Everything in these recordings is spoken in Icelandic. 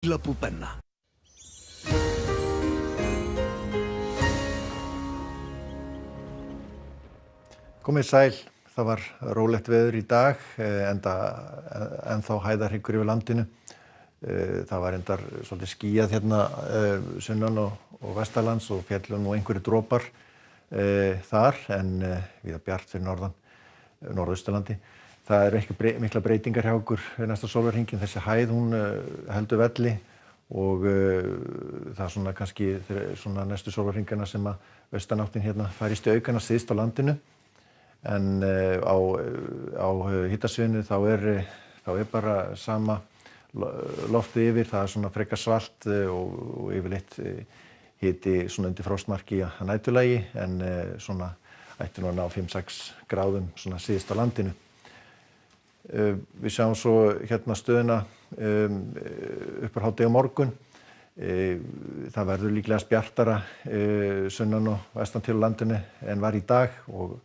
Bílabú-Benna. Komið sæl, það var rólegt veður í dag, ennþá hæðarhryggur yfir landinu. Það var endar svolítið skýjað hérna sunnan og vestanlands og féllu nú einhverjir dropar þar, en víða bjart fyrir norðausturlandi. Það eru ekki mikla breytingar hjá okkur næsta sólarhringinn. Þessi hæð, hún heldur velli og það er svona kannski svona næstu sólarhringana sem að austanáttin hérna færist í aukana syðst á landinu. En á hitasviðinu þá er bara sama loftið yfir, það er svona frekar svalt og yfirleitt hiti svona undir frostmarki að næturlagi, en svona ætti nú að ná 5-6 gráðum svona syðst á landinu. Við sjáum svo hérna stöðuna upp á hádegi á morgun. Það verður líklegast bjartara sunnan og vestan til á landinu en var í dag, og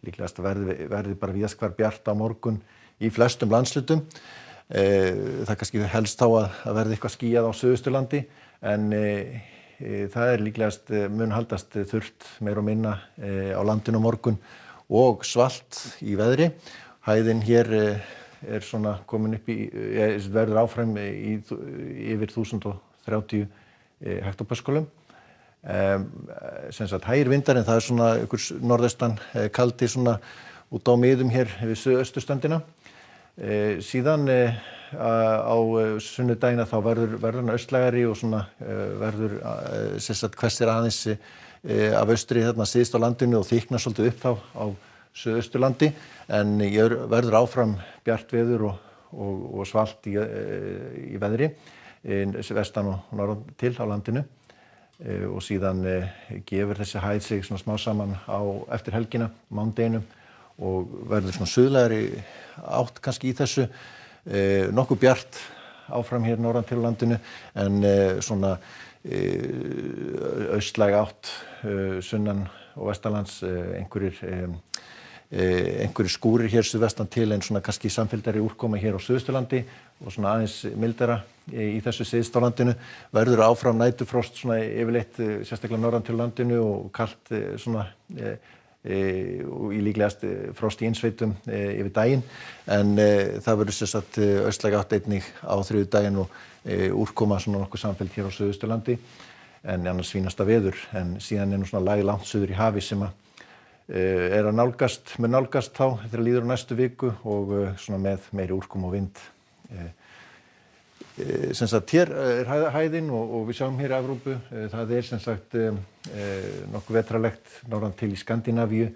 líklegast verði bara víðast hvar bjart á morgun í flestum landshlutum. Það kannski helst þá að verði eitthvað skýjað á Suðausturlandi, en það er líklegast mun haldast þurrt meira og minna á landinu á morgun og svalt í veðri. Hæðin hér er svona komin upp í, verður áfram yfir 1030 hektopaskalum. Sem sagt hægir vindar, en það er svona ykkur norðaustan kaldi svona út á miðum hér við suðausturströndina. Síðan á sunnudaginn þá verður hann austlægari og svona verður sem sagt hvessir aðeins af austri þarna syðst á landinu og þykknar svolítið upp þá á Suðausturlandi, en verður áfram bjart veður og svalt í veðri vestan og norðan til á landinu. Og síðan gefur þessi hæð sig svona smá saman eftir helgina, mánudeginum, og verður svona suðlægari átt kannski í þessu, nokkuð bjart áfram hér norðan til á landinu, en svona austlæg átt sunnan og vestanlands, einhverjir skúrir hér suðvestan til, en svona kannski samfelldari úrkoma hér á Suðausturlandi og svona aðeins mildara í þessu syðst á landinu. Verður áfram næturfrost svona yfirleitt, sérstaklega norðan til landinu, og kalt svona og í líklegast frost í innsveitum yfir daginn, en það verður sem sagt austlæg átt einnig á þriðjudaginn og úrkoma svona nokkuð samfelld hér á Suðausturlandi, en annars fínasta veður. En síðan er nú svona læg langt suður í hafi sem að mun nálgast þá þegar líður á næstu viku, og svona með meiri úrkomu og vind. Sem sagt hér er hæðin, og við sjáum hér í Evrópu, það er sem sagt nokkuð vetrarlegt norðan til í Skandinavíu,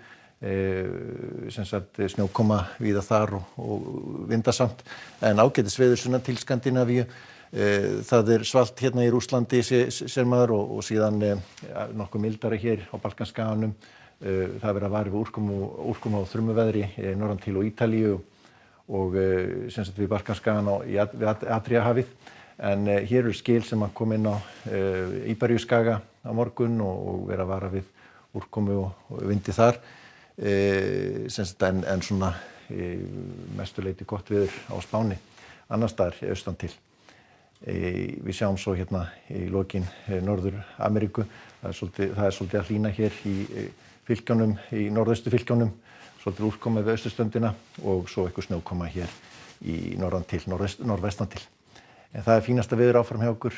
sem sagt snjókoma víða þar og vindasamt, en ágætis veður sunnan til Skandinavíu. Það er svalt hérna í Rússlandi sér maður, og síðan nokkuð mildara hér á Balkanskaganum. Það verður að vara við úrkomu og þrumuveðri norðan til og Ítalíu og sem sagt við Balkanskagann við Adríahafið. En hér eru skil sem að koma inn á Íberíuskaga á morgun og vera að vara við úrkomu og vindi þar. Sem sagt en svona mestu leyti gott veður á Spáni, annars staðar austan til. Við sjáum svo hérna í lokin Norður Ameríku. Það er svolítið að hlýna hér í fylkjunum, í norðaustu fylkjunum, svolítið úrkoma við austurströndina, og svo eitthvað snjókoma hér í norðan til, norðvestan til. En það er fínasta veður áfram hjá okkur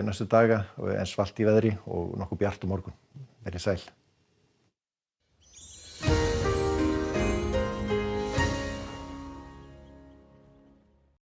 næstu daga, en svalt í veðri og nokkuð bjart á morgun. Verið sæl.